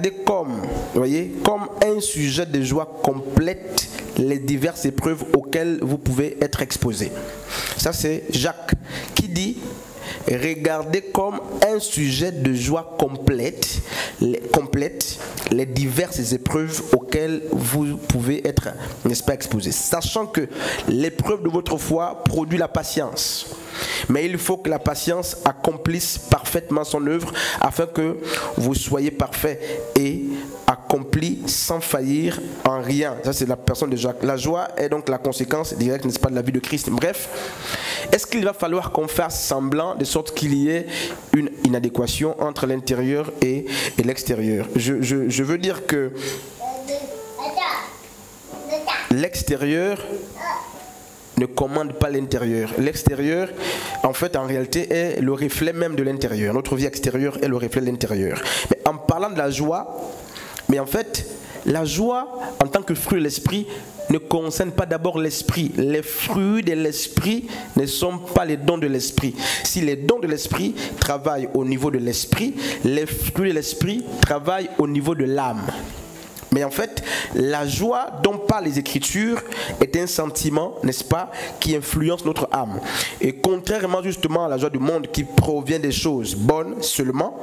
Regardez comme, vous voyez, comme un sujet de joie complète les diverses épreuves auxquelles vous pouvez être exposé. Ça c'est Jacques qui dit, regardez comme un sujet de joie complète les diverses épreuves auxquelles vous pouvez être, n'est-ce pas, exposé. Sachant que l'épreuve de votre foi produit la patience. Mais il faut que la patience accomplisse parfaitement son œuvre afin que vous soyez parfaits et accomplis sans faillir en rien. Ça c'est la personne de Jacques. La joie est donc la conséquence directe, n'est-ce pas, de la vie de Christ. Bref, est-ce qu'il va falloir qu'on fasse semblant de sorte qu'il y ait une inadéquation entre l'intérieur et l'extérieur? Je veux dire que l'extérieur ne commande pas l'intérieur. L'extérieur, en fait, en réalité, est le reflet même de l'intérieur. Notre vie extérieure est le reflet de l'intérieur. Mais en parlant de la joie, mais en fait, la joie, en tant que fruit de l'esprit, ne concerne pas d'abord l'esprit. Les fruits de l'esprit ne sont pas les dons de l'esprit. Si les dons de l'esprit travaillent au niveau de l'esprit, les fruits de l'esprit travaillent au niveau de l'âme. Mais en fait, la joie dont parlent les Écritures est un sentiment, n'est-ce pas, qui influence notre âme. Et contrairement justement à la joie du monde qui provient des choses bonnes seulement,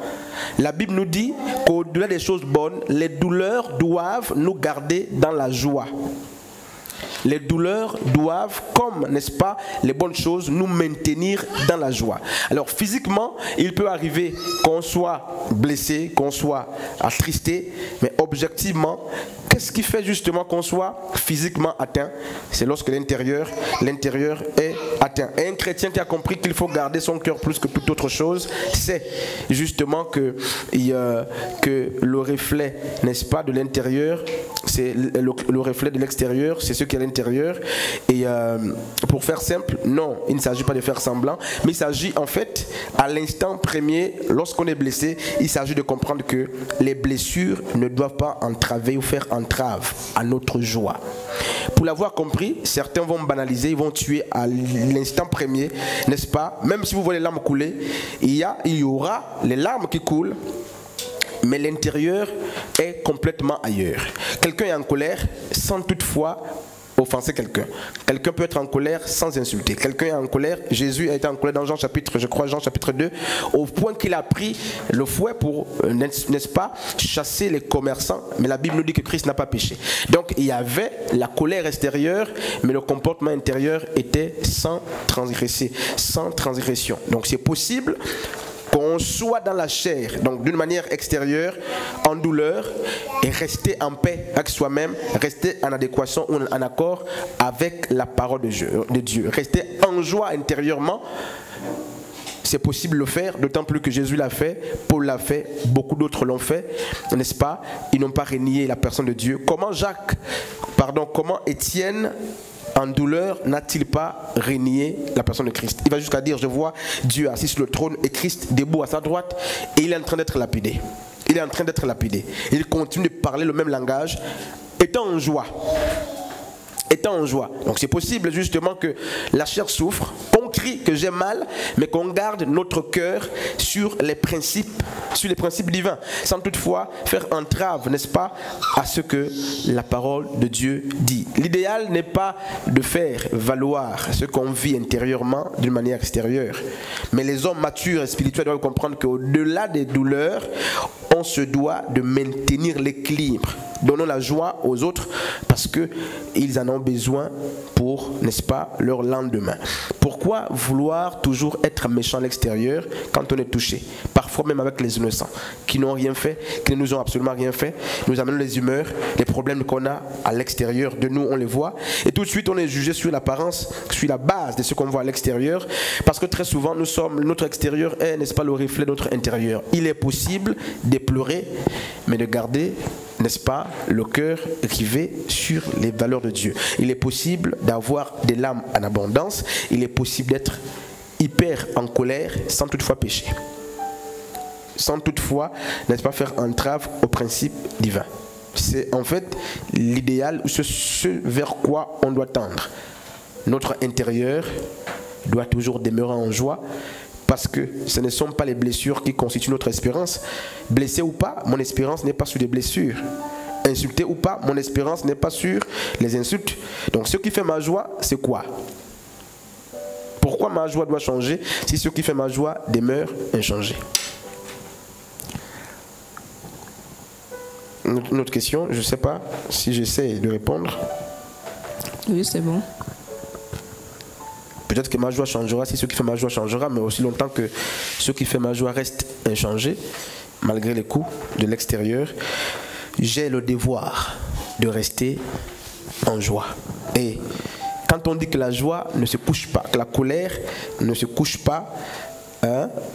la Bible nous dit qu'au-delà des choses bonnes, les douleurs doivent nous garder dans la joie. Les douleurs doivent, comme, n'est-ce pas, les bonnes choses, nous maintenir dans la joie. Alors physiquement, il peut arriver qu'on soit blessé, qu'on soit attristé, mais objectivement, qu'est-ce qui fait justement qu'on soit physiquement atteint? C'est lorsque l'intérieur est atteint. Et un chrétien qui a compris qu'il faut garder son cœur plus que toute autre chose, c'est justement que le reflet, n'est-ce pas, de l'intérieur, c'est le reflet de l'extérieur, c'est ce qui est à l'intérieur. Et pour faire simple, non, il ne s'agit pas de faire semblant, mais il s'agit en fait, à l'instant premier, lorsqu'on est blessé, il s'agit de comprendre que les blessures ne doivent pas entraver ou faire entrave à notre joie. Pour l'avoir compris, certains vont banaliser, ils vont tuer à l'instant premier, n'est-ce pas? Même si vous voyez les larmes couler, il y aura les larmes qui coulent, mais l'intérieur est complètement ailleurs. Quelqu'un est en colère sans toutefois offenser quelqu'un. Quelqu'un peut être en colère sans insulter. Quelqu'un est en colère, Jésus a été en colère dans Jean chapitre 2, au point qu'il a pris le fouet pour, n'est-ce pas, chasser les commerçants. Mais la Bible nous dit que Christ n'a pas péché. Donc il y avait la colère extérieure, mais le comportement intérieur était sans transgression. Donc c'est possible qu'on soit dans la chair, donc d'une manière extérieure, en douleur, et rester en paix avec soi-même, rester en adéquation ou en accord avec la parole de Dieu. Rester en joie intérieurement, c'est possible de le faire, d'autant plus que Jésus l'a fait, Paul l'a fait, beaucoup d'autres l'ont fait, n'est-ce pas? Ils n'ont pas renié la personne de Dieu. Comment Étienne, en douleur, n'a-t-il pas renié la personne de Christ? Il va jusqu'à dire, je vois Dieu assis sur le trône et Christ debout à sa droite, et il est en train d'être lapidé. Il continue de parler le même langage, étant en joie. Donc c'est possible justement que la chair souffre, qu'on crie que j'ai mal, mais qu'on garde notre cœur sur les principes divins, sans toutefois faire entrave, n'est-ce pas, à ce que la parole de Dieu dit. L'idéal n'est pas de faire valoir ce qu'on vit intérieurement d'une manière extérieure, mais les hommes matures et spirituels doivent comprendre qu'au-delà des douleurs, on se doit de maintenir l'équilibre. Donnons la joie aux autres parce qu'ils en ont besoin pour, n'est-ce pas, leur lendemain. Pourquoi vouloir toujours être méchant à l'extérieur quand on est touché? Parfois même avec les innocents qui n'ont rien fait, qui ne nous ont absolument rien fait. Nous amenons les humeurs, les problèmes qu'on a à l'extérieur de nous, on les voit. Et tout de suite, on est jugé sur l'apparence, sur la base de ce qu'on voit à l'extérieur. Parce que très souvent, notre extérieur est, n'est-ce pas, le reflet de notre intérieur. Il est possible de pleurer, mais de garder, n'est-ce pas, le cœur rivé sur les valeurs de Dieu. Il est possible d'avoir des larmes en abondance. Il est possible d'être hyper en colère sans toutefois pécher. Sans toutefois, n'est-ce pas, faire entrave au principe divin. C'est en fait l'idéal, ce vers quoi on doit tendre. Notre intérieur doit toujours demeurer en joie Parce que ce ne sont pas les blessures qui constituent notre espérance. Blessé ou pas, mon espérance n'est pas sur des blessures. Insulté ou pas, mon espérance n'est pas sur les insultes. Donc ce qui fait ma joie, c'est quoi? Pourquoi ma joie doit changer si ce qui fait ma joie demeure inchangé? Une autre question, je ne sais pas si j'essaie de répondre. Oui, c'est bon. Peut-être que ma joie changera si ce qui fait ma joie changera, mais aussi longtemps que ce qui fait ma joie reste inchangé, malgré les coups de l'extérieur, j'ai le devoir de rester en joie. Et quand on dit que la joie ne se couche pas, que la colère ne se couche pas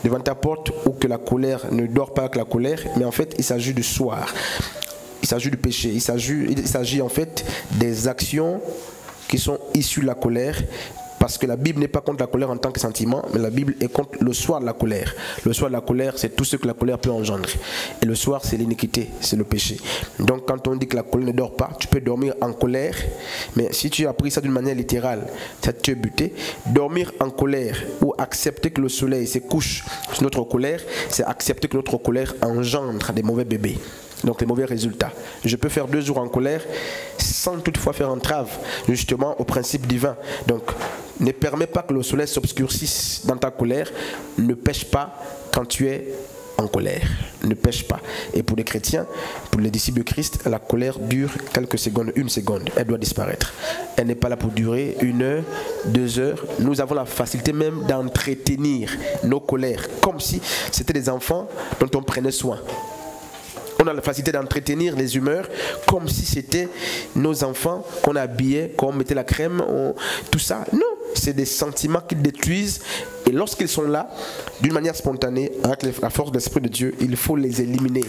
devant ta porte, ou que la colère ne dort pas avec la colère, mais en fait il s'agit du soir, il s'agit du péché, il s'agit en fait des actions qui sont issues de la colère. Parce que la Bible n'est pas contre la colère en tant que sentiment, mais la Bible est contre le soir de la colère. Le soir de la colère, c'est tout ce que la colère peut engendrer. Et le soir, c'est l'iniquité, c'est le péché. Donc quand on dit que la colère ne dort pas, tu peux dormir en colère, mais si tu as pris ça d'une manière littérale, ça te buté. Dormir en colère ou accepter que le soleil se couche sur notre colère, c'est accepter que notre colère engendre des mauvais bébés. Donc les mauvais résultats. Je peux faire 2 jours en colère sans toutefois faire entrave justement au principe divin. Donc ne permets pas que le soleil s'obscurcisse dans ta colère. Ne pêche pas quand tu es en colère. Ne pêche pas. Et pour les chrétiens, pour les disciples de Christ, la colère dure quelques secondes, 1 seconde. Elle doit disparaître. Elle n'est pas là pour durer 1 heure, 2 heures. Nous avons la facilité même d'entretenir nos colères comme si c'était des enfants dont on prenait soin. On a la facilité d'entretenir les humeurs comme si c'était nos enfants qu'on habillait, qu'on mettait la crème, tout ça. Non, c'est des sentiments qui détruisent. Et lorsqu'ils sont là, d'une manière spontanée, avec la force de l'Esprit de Dieu, il faut les éliminer.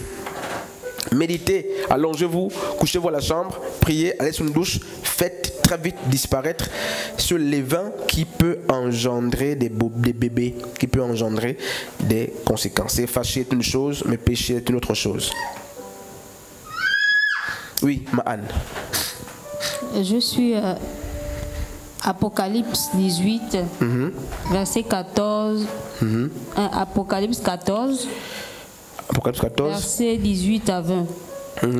Méditez, allongez-vous, couchez-vous à la chambre, priez, allez sous une douche, faites très vite disparaître ce levain qui peut engendrer des bébés, qui peut engendrer des conséquences. Et fâcher est une chose, mais pécher est une autre chose. Oui, Mahan. Je suis Apocalypse 18, verset 14. Apocalypse 14. Apocalypse 14. Verset 18 à 20.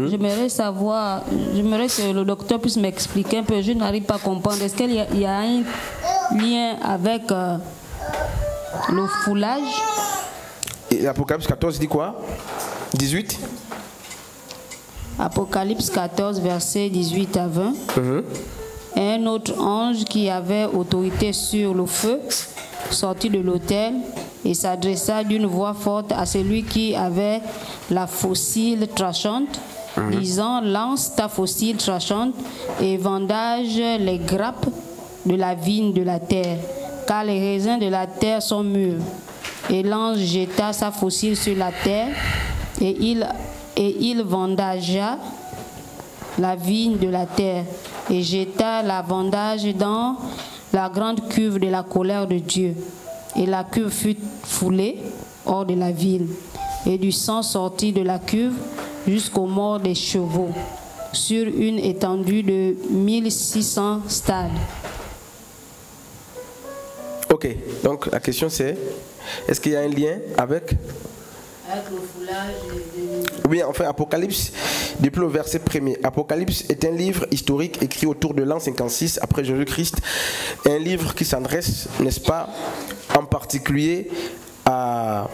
J'aimerais savoir, j'aimerais que le docteur puisse m'expliquer un peu. Je n'arrive pas à comprendre. Est-ce qu'il y a un lien avec le foulage? Et Apocalypse 14 dit quoi? 18? Apocalypse 14, verset 18 à 20. Un autre ange qui avait autorité sur le feu sortit de l'autel et s'adressa d'une voix forte à celui qui avait la faucille tranchante, disant: lance ta faucille tranchante et vendage les grappes de la vigne de la terre, car les raisins de la terre sont mûrs. Et l'ange jeta sa faucille sur la terre, et il vendagea la vigne de la terre, et jeta la vendage dans la grande cuve de la colère de Dieu. Et la cuve fut foulée hors de la ville, et du sang sortit de la cuve jusqu'aux morts des chevaux, sur une étendue de 1600 stades. Ok, donc la question c'est, est-ce qu'il y a un lien avec le foulage Oui, enfin, Apocalypse, depuis le verset 1er. Apocalypse est un livre historique écrit autour de l'an 56 après Jésus-Christ. Un livre qui s'adresse, n'est-ce pas, en particulier à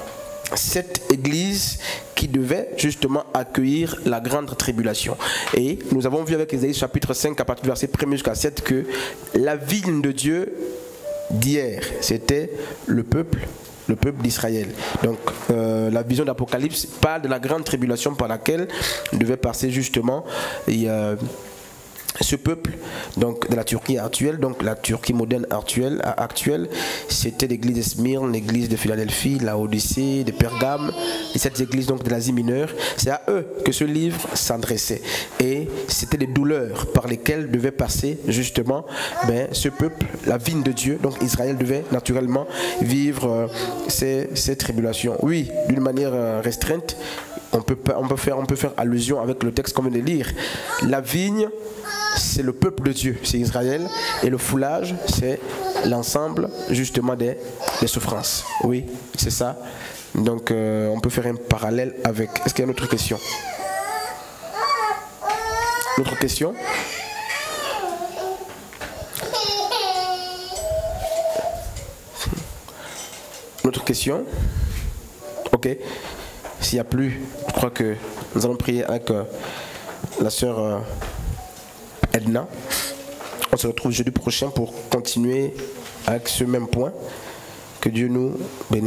cette église qui devait justement accueillir la grande tribulation. Et nous avons vu avec Ésaïe chapitre 5 à partir du verset 1er jusqu'à 7 que la vigne de Dieu d'hier, c'était le peuple d'Israël. Donc la vision d'Apocalypse parle de la grande tribulation par laquelle devait passer justement ce peuple, donc de la Turquie actuelle, donc la Turquie moderne actuelle, c'était l'église de Smyrne, l'église de Philadelphie, la Odyssée, de Pergame, et cette église donc de l'Asie mineure. C'est à eux que ce livre s'adressait, et c'était des douleurs par lesquelles devait passer justement ce peuple, la vigne de Dieu. Donc Israël devait naturellement vivre ces tribulations. Oui, d'une manière restreinte. On peut faire allusion avec le texte qu'on vient de lire. La vigne, c'est le peuple de Dieu, c'est Israël, et le foulage, c'est l'ensemble justement des souffrances. Oui, c'est ça. Donc on peut faire un parallèle avec... Est-ce qu'il y a une autre question? Autre question? Autre question? Ok. S'il n'y a plus, je crois que nous allons prier avec la sœur Edna. On se retrouve jeudi prochain pour continuer avec ce même point. Que Dieu nous bénisse.